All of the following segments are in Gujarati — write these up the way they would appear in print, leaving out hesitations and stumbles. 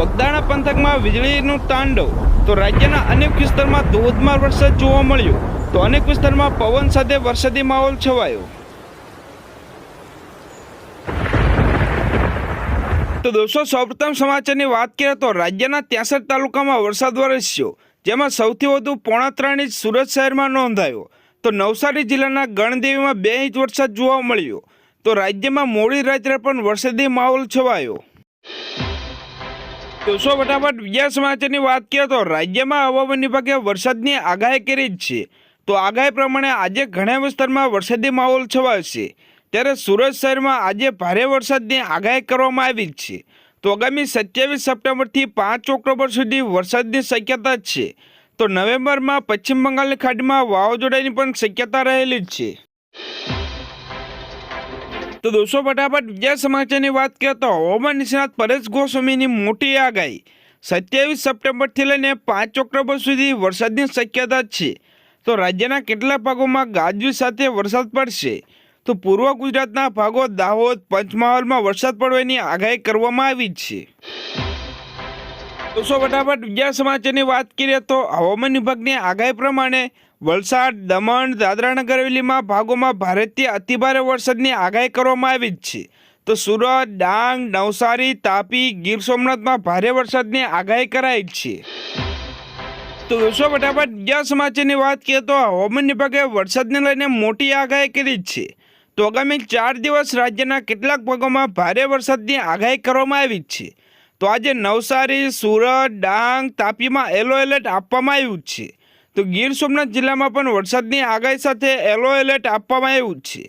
બગદાણા પંથકમાં વીજળીનું તાંડવ તો રાજ્યના અનેક વિસ્તારમાં ધોધમાર વરસાદ જોવા મળ્યો તો અનેક વિસ્તારમાં પવન સાથે વરસાદી માહોલ છવાયો। તો દોસ્તો સૌપ્રથમ સમાચારની વાત કરીએ તો રાજ્યના 63 તાલુકામાં વરસાદ વરસ્યો, જેમાં સૌથી વધુ 3.5 ઇંચ સુરત શહેરમાં નોંધાયો તો નવસારી જિલ્લાના ગણદેવીમાં 2 ઇંચ વરસાદ જોવા મળ્યો તો રાજ્યમાં મોડી રાત્રે પણ વરસાદી માહોલ છવાયો। દોસ્તો ફટાફટ બીજા સમાચારની વાત કરીએ તો રાજ્યમાં હવામાન વિભાગે વરસાદની આગાહી કરી છે તો આગાહી પ્રમાણે આજે ઘણા વિસ્તારમાં વરસાદી માહોલ છવાશે, ત્યારે સુરત શહેરમાં આજે ભારે વરસાદની આગાહી કરવામાં આવી છે તો આગામી 27 સપ્ટેમ્બરથી 5 ઓક્ટોબર સુધી વરસાદની શક્યતા છે તો નવેમ્બરમાં પશ્ચિમ બંગાળની ખાડીમાં વાવાઝોડાની પણ શક્યતા રહેલી છે। તો દોસ્તો ફટાફટ બીજા સમાચારની વાત કરીએ તો હવામાન નિષ્ણાત પરેશ ગોસ્વામીની મોટી આગાહી 27 સપ્ટેમ્બરથી લઈને 5 ઓક્ટોબર સુધી વરસાદની શક્યતા છે તો રાજ્યના કેટલાક ભાગોમાં ગાજવીજ સાથે વરસાદ પડશે તો પૂર્વ ગુજરાતના ભાગો દાહોદ પંચમહાલમાં વરસાદ પડવાની આગાહી કરવામાં આવી છે। દોસ્તો ફટાફટ બીજા સમાચારની વાત કરીએ તો હવામાન વિભાગની આગાહી પ્રમાણે વલસાડ દમણ દાદરાનગર હવેલીમાં ભાગોમાં ભારેથી અતિભારે વરસાદની આગાહી કરવામાં આવી છે તો સુરત ડાંગ નવસારી તાપી ગીર સોમનાથમાં ભારે વરસાદની આગાહી કરાઈ છે। તો દોસ્તો ફટાફટ બીજા સમાચારની વાત કરીએ તો હવામાન વિભાગે વરસાદને લઈને મોટી આગાહી કરી છે તો આગામી 4 દિવસ રાજ્યના કેટલાક ભાગોમાં ભારે વરસાદની આગાહી કરવામાં આવી છે તો આજે નવસારી સુરત ડાંગ તાપીમાં યલો એલર્ટ આપવામાં આવ્યું છે તો ગીર સોમનાથ જિલ્લામાં પણ વરસાદની આગાહી સાથે યલો એલર્ટ આપવામાં આવ્યું છે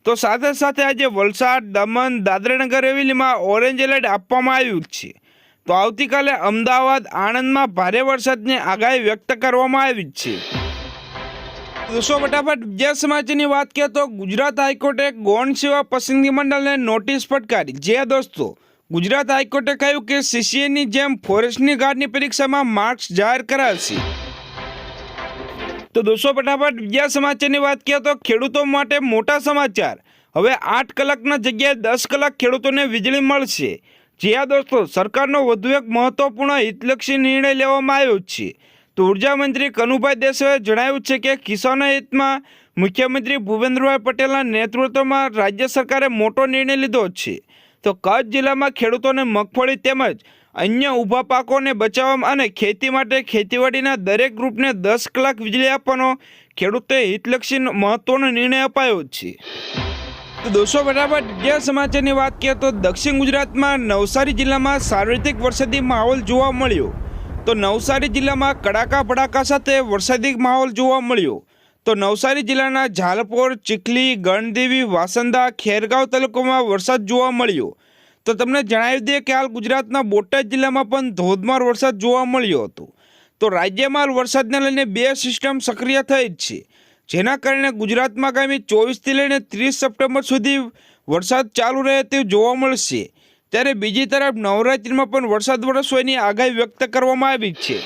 તો સાથે સાથે આજે વલસાડ દમણ દાદરાનગર હવેલીમાં ઓરેન્જ એલર્ટ આપવામાં આવ્યું છે તો આવતીકાલે અમદાવાદ આણંદમાં ભારે વરસાદની આગાહી વ્યક્ત કરવામાં આવી છે। દોસ્તો ફટાફટ બીજા સમાચારની વાત કરીએ તો ગુજરાત હાઈકોર્ટે ગૌણ સેવા પસંદગી મંડળને નોટિસ ફટકારી। જે દોસ્તો ગુજરાત હાઈકોર્ટે કહ્યું કે સીસીએની જેમ ફોરેસ્ટની ગાર્ડની પરીક્ષામાં માર્ક્સ જાહેર કરાશે। તો દોસ્તો ફટાફટ બીજા સમાચારની વાત કરીએ તો ખેડૂતો માટે મોટા સમાચાર, હવે 8 કલાકના જગ્યાએ 10 કલાક ખેડૂતોને વીજળી મળશે। જ્યાં દોસ્તો સરકારનો વધુ એક મહત્વપૂર્ણ હિતલક્ષી નિર્ણય લેવામાં આવ્યો છે તો ઉર્જા મંત્રી કનુભાઈ દેસાઈએ જણાવ્યું છે કે કિસાનોના હિતમાં મુખ્યમંત્રી ભૂપેન્દ્રભાઈ પટેલના નેતૃત્વમાં રાજ્ય સરકારે મોટો નિર્ણય લીધો છે તો કચ્છ જિલ્લામાં ખેડૂતોને મગફળી તેમજ અન્ય ઊભા પાકોને બચાવવા અને ખેતી માટે ખેતીવાડીના દરેક ગ્રુપને 10 કલાક વીજળી આપવાનો ખેડૂતોએ હિતલક્ષી મહત્વનો નિર્ણય અપાયો છે। તો દોસ્તો ફટાફટ બીજા સમાચારની વાત કરીએ તો દક્ષિણ ગુજરાતમાં નવસારી જિલ્લામાં સાર્વત્રિક વરસાદી માહોલ જોવા મળ્યો તો નવસારી જિલ્લામાં કડાકા ભડાકા સાથે વરસાદી માહોલ જોવા મળ્યો તો નવસારી જિલ્લાના ઝાલપોર ચીખલી ગણદેવી વાસંદા ખેરગાંવ તાલુકામાં વરસાદ જોવા મળ્યો તો તમને જણાવી દઈએ કે હાલ ગુજરાતના બોટાદ જિલ્લામાં પણ ધોધમાર વરસાદ જોવા મળ્યો હતો તો રાજ્યમાં વરસાદને લઈને 2 સિસ્ટમ સક્રિય થઈ છે જેના કારણે ગુજરાતમાં આગામી 24થી લઈને 30 સપ્ટેમ્બર સુધી વરસાદ ચાલુ રહે તેવું જોવા મળશે, ત્યારે બીજી તરફ નવરાત્રિમાં પણ વરસાદ વરસવાની આગાહી વ્યક્ત કરવામાં આવી છે।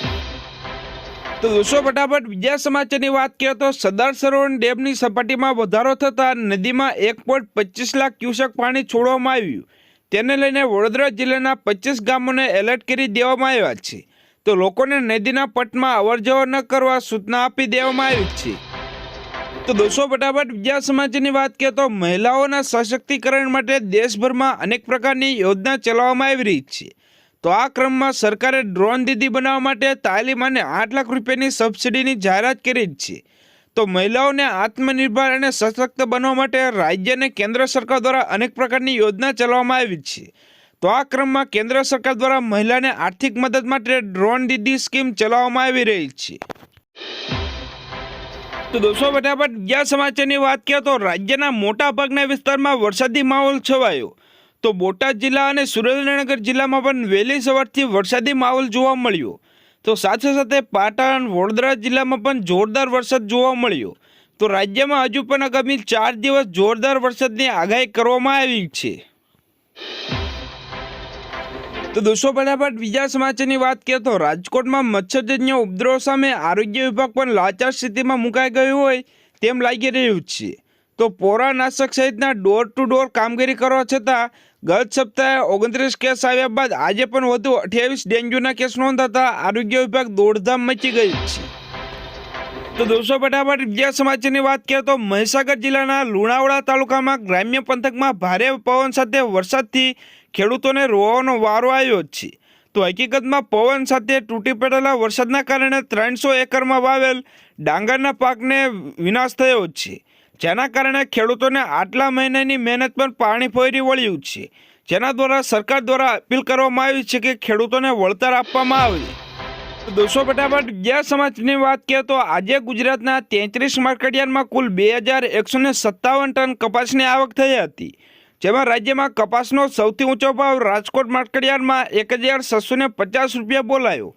તો દોસ્તો ફટાફટ બીજા સમાચારની વાત કરીએ તો સરદાર સરોવર ડેમની સપાટીમાં વધારો થતાં નદીમાં 1.25 લાખ ક્યુસેક પાણી છોડવામાં આવ્યું, તેને લઈને વડોદરા જિલ્લાના 25 ગામોને એલર્ટ કરી દેવામાં આવ્યા છે તો લોકોને નદીના પટમાં અવરજવર ન કરવા સૂચના આપી દેવામાં આવી છે। તો દોસ્તો ફટાફટ બીજા સમાચારની વાત કરીએ તો મહિલાઓના સશક્તિકરણ માટે દેશભરમાં અનેક પ્રકારની યોજના ચલાવવામાં આવી રહી છે તો આ ક્રમમાં સરકારે ડ્રોન દીદી બનાવવા માટે તાલીમ અને 8 લાખ રૂપિયાની સબસિડીની જાહેરાત કરી છે તો મહિલાઓને આત્મનિર્ભર અને સશક્ત બનવા માટે રાજ્ય અને કેન્દ્ર સરકાર દ્વારા અનેક પ્રકારની યોજના ચલાવવામાં આવી છે તો આ ક્રમમાં કેન્દ્ર સરકાર દ્વારા મહિલાને આર્થિક મદદ માટે ડ્રોન દીદી સ્કીમ ચલાવવામાં આવી રહી છે। તો દોસ્તો ફટાફટ બીજા સમાચારની વાત કરીએ તો રાજ્યના મોટા ભાગના વિસ્તારમાં વરસાદી માહોલ છવાયો તો બોટાદ જિલ્લા અને સુરેન્દ્રનગર જિલ્લામાં પણ વહેલી સવારથી વરસાદી માહોલ જોવા મળ્યો તો સાથે સાથે પાટણ વડોદરા જિલ્લામાં પણ જોરદાર વરસાદ જોવા મળ્યો તો રાજ્યમાં હજુ પણ આગામી 4 દિવસ જોરદાર વરસાદની આગાહી કરવામાં આવી છે। તો દોસ્તો ફટાફટ બીજા સમાચારની વાત કરીએ તો રાજકોટમાં મચ્છરજન્ય ઉપદ્રવ સામે આરોગ્ય વિભાગ પણ લાચાર સ્થિતિમાં મુકાઈ ગયું હોય તેમ લાગી રહ્યું છે તો પોરાનાશક સહિતના ડોર ટુ ડોર કામગીરી કરવા છતાં ગત સપ્તાહે 29 કેસ આવ્યા બાદ આજે પણ વધુ 28 ડેન્ગ્યુના કેસ નોંધાતા આરોગ્ય વિભાગ દોડધામ મચી ગઈ છે। તો દોસ્તો ફટાફટ બીજા સમાચારની વાત કરીએ તો મહીસાગર જિલ્લાના લુણાવાડા તાલુકામાં ગ્રામ્ય પંથકમાં ભારે પવન સાથે વરસાદથી ખેડૂતોને રોવાનો વારો આવ્યો છે। તો હકીકતમાં પવન સાથે તૂટી પડેલા વરસાદના કારણે 300 એકરમાં વાવેલ ડાંગરના પાકને વિનાશ થયો છે, જેના કારણે ખેડૂતોને આટલા મહિનાની મહેનત પર પાણી ફરી વળ્યું છે, જેના દ્વારા સરકાર દ્વારા અપીલ કરવામાં આવી છે કે ખેડૂતોને વળતર આપવામાં આવે। દોસ્તો ફટાફટ બીજા સમાચારની વાત કરીએ તો આજે ગુજરાતના 33 માર્કેટયાર્ડમાં કુલ 2157 ટન કપાસની આવક થઈ હતી, જેમાં રાજ્યમાં કપાસનો સૌથી ઊંચો ભાવ રાજકોટ માર્કેટયાર્ડમાં 1750 રૂપિયા બોલાયો,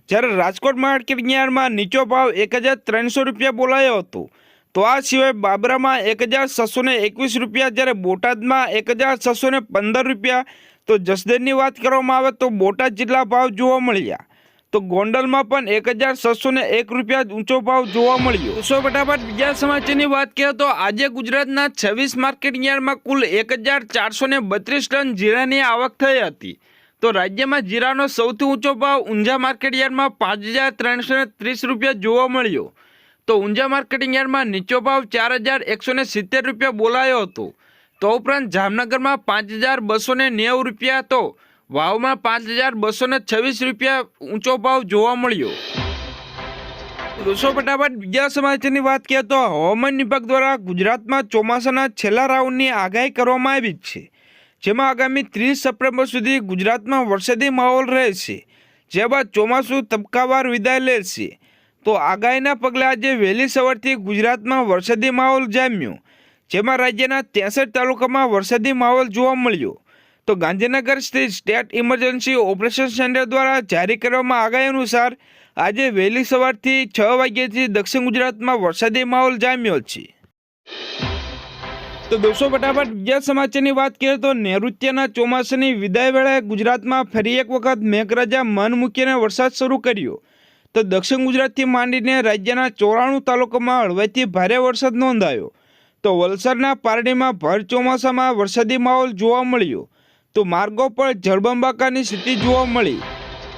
જ્યારે રાજકોટ માર્કેટયાર્ડમાં નીચો ભાવ 1300 રૂપિયા બોલાયો હતો। તો આ સિવાય બાબરામાં 1621 રૂપિયા, જ્યારે બોટાદમાં 1615 રૂપિયા। તો જસદણની વાત કરવામાં આવે તો બોટાદ જેટલા ભાવ જોવા મળ્યા, તો ગોંડલમાં પણ 1601 રૂપિયા ઊંચો ભાવ જોવા મળ્યો। તો ફટાફટ બીજા સમાચારની વાત કરીએ તો આજે ગુજરાતના 26 માર્કેટયાર્ડમાં કુલ 1432 ટન જીરાની આવક થઈ હતી। તો રાજ્યમાં જીરાનો સૌથી ઊંચો ભાવ ઊંઝા માર્કેટયાર્ડમાં 5330 રૂપિયા જોવા મળ્યો, તો ઊંઝા માર્કેટયાર્ડમાં નીચો ભાવ 4170 રૂપિયા બોલાયો હતો। તો ઉપરાંત જામનગરમાં 5290 રૂપિયા, તો વાવમાં 5226 રૂપિયા ઊંચો ભાવ જોવા મળ્યો। દોસ્તો ફટાફટ બીજા સમાચારની વાત કરીએ તો હવામાન વિભાગ દ્વારા ગુજરાતમાં ચોમાસાના છેલ્લા રાઉન્ડની આગાહી કરવામાં આવી છે, જેમાં આગામી 30 સપ્ટેમ્બર સુધી ગુજરાતમાં વરસાદી માહોલ રહેશે, જે બાદ ચોમાસું તબક્કાવાર વિદાય લેશે। તો આગાહીના પગલે આજે વહેલી સવારથી ગુજરાતમાં વરસાદી માહોલ જામ્યો, જેમાં રાજ્યના 63 તાલુકામાં વરસાદી માહોલ જોવા મળ્યો। તો ગાંધીનગર સ્થિત સ્ટેટ ઇમરજન્સી ઓપરેશન સેન્ટર દ્વારા જારી કરવામાં આગાહી અનુસાર આજે વહેલી સવારથી 6 વાગ્યાથી દક્ષિણ ગુજરાતમાં વરસાદી માહોલ જામ્યો છે। તો દોસ્તો ફટાફટ બીજા સમાચારની વાત કરીએ તો નૈઋત્યના ચોમાસાની વિદાય વેળાએ ગુજરાતમાં ફરી એક વખત મેઘરાજા મન મૂકીને વરસાદ શરૂ કર્યો। તો દક્ષિણ ગુજરાતથી માંડીને રાજ્યના 94 તાલુકામાં હળવાથી ભારે વરસાદ નોંધાયો। તો વલસાડના પારડીમાં ભર ચોમાસામાં વરસાદી માહોલ જોવા મળ્યો, તો માર્ગો પર જળબંબાકારની સ્થિતિ જોવા મળી।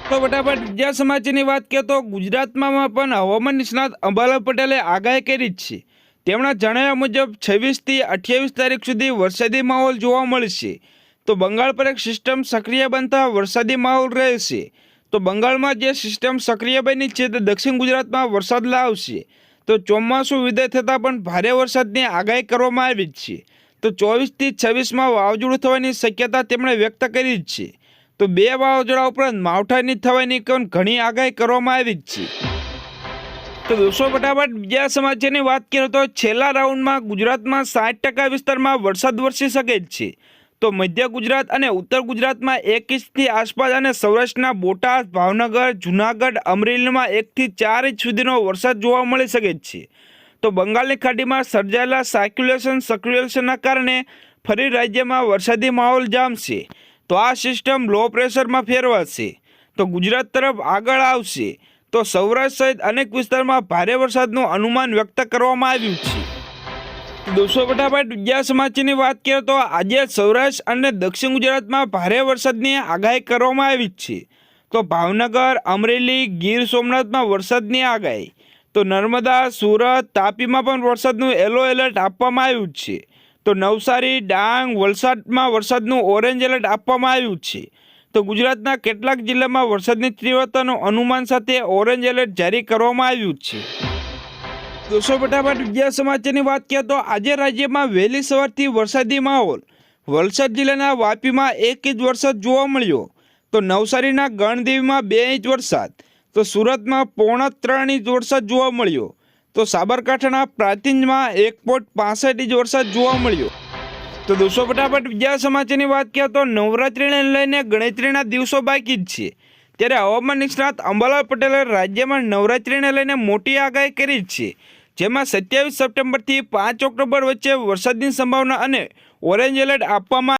તો ફટાફટ બીજા સમાચારની વાત કરીએ તો ગુજરાતમાં પણ હવામાન નિષ્ણાત અંબાલાલ પટેલે આગાહી કરી છે। તેમના જણાવ્યા મુજબ 26 થી 28 તારીખ સુધી વરસાદી માહોલ જોવા મળશે। તો બંગાળ પર એક સિસ્ટમ સક્રિય બનતા વરસાદી માહોલ રહેશે। તો બંગાળમાં જે સિસ્ટમ સક્રિય બની છે તે દક્ષિણ ગુજરાતમાં વરસાદ લાવશે। તો ચોમાસું વિદાય થતાં પણ ભારે વરસાદની આગાહી કરવામાં આવી છે। તો 24 થી 26માં વાવાઝોડું થવાની શક્યતા તેમણે વ્યક્ત કરી છે। તો 2 વાવાઝોડા ઉપરાંત માવઠાની થવાની પણ ઘણી આગાહી કરવામાં આવી છે। તો દોસ્તો ફટાફટ બીજા સમાચારની વાત કરીએ તો છેલ્લા રાઉન્ડમાં ગુજરાતમાં 60% વિસ્તારમાં વરસાદ વરસી શકે છે। તો મધ્ય ગુજરાત અને ઉત્તર ગુજરાતમાં 1 ઇંચથી આસપાસ અને સૌરાષ્ટ્રના બોટાદ, ભાવનગર, જૂનાગઢ, અમરેલીમાં 1 થી 4 ઇંચ સુધીનો વરસાદ જોવા મળી શકે છે। તો બંગાળની ખાડીમાં સર્જાયેલા સર્ક્યુલેશનના કારણે ફરી રાજ્યમાં વરસાદી માહોલ જામશે। તો આ સિસ્ટમ લો પ્રેશરમાં ફેરવાશે, તો ગુજરાત તરફ આગળ આવશે। તો સૌરાષ્ટ્ર સહિત અનેક વિસ્તારમાં ભારે વરસાદનું અનુમાન વ્યક્ત કરવામાં આવ્યું છે। દોસ્તો ફટાફટ બીજા સમાચારની વાત કરીએ તો આજે સૌરાષ્ટ્ર અને દક્ષિણ ગુજરાતમાં ભારે વરસાદની આગાહી કરવામાં આવી છે। તો ભાવનગર, અમરેલી, ગીર સોમનાથમાં વરસાદની આગાહી, તો નર્મદા, સુરત, તાપીમાં પણ વરસાદનું યલો એલર્ટ આપવામાં આવ્યું છે। તો નવસારી, ડાંગ, વલસાડમાં વરસાદનું ઓરેન્જ એલર્ટ આપવામાં આવ્યું છે। તો ગુજરાતના કેટલાક જિલ્લામાં વરસાદની તીવ્રતાનું અનુમાન સાથે ઓરેન્જ એલર્ટ જારી કરવામાં આવ્યું છે। દોસ્તો ફટાફટ બીજા સમાચારની વાત કરીએ તો આજે રાજ્યમાં વહેલી સવારથી વરસાદી માહોલ। વલસાડ જિલ્લાના વાપીમાં 1 ઇંચ વરસાદ જોવા મળ્યો। તો નવસારીના ગણદેવીમાં 2 ઇંચ વરસાદ, તો સુરતમાં 3.5 ઇંચ વરસાદ જોવા મળ્યો। તો સાબરકાંઠાના પ્રાંતિજમાં 1.65 ઇંચ વરસાદ જોવા મળ્યો। તો દોસ્તો ફટાફટ બીજા સમાચારની વાત કરીએ તો નવરાત્રિને લઈને ગણતરીના દિવસો બાકી જ છે, ત્યારે હવામાન નિષ્ણાત અંબાલાલ પટેલે રાજ્યમાં નવરાત્રિને લઈને મોટી આગાહી કરી છે, જેમાં 27 સપ્ટેમ્બરથી 5 ઓક્ટોબર વચ્ચે વરસાદની સંભાવના અને ઓરેન્જ એલર્ટ આપવામાં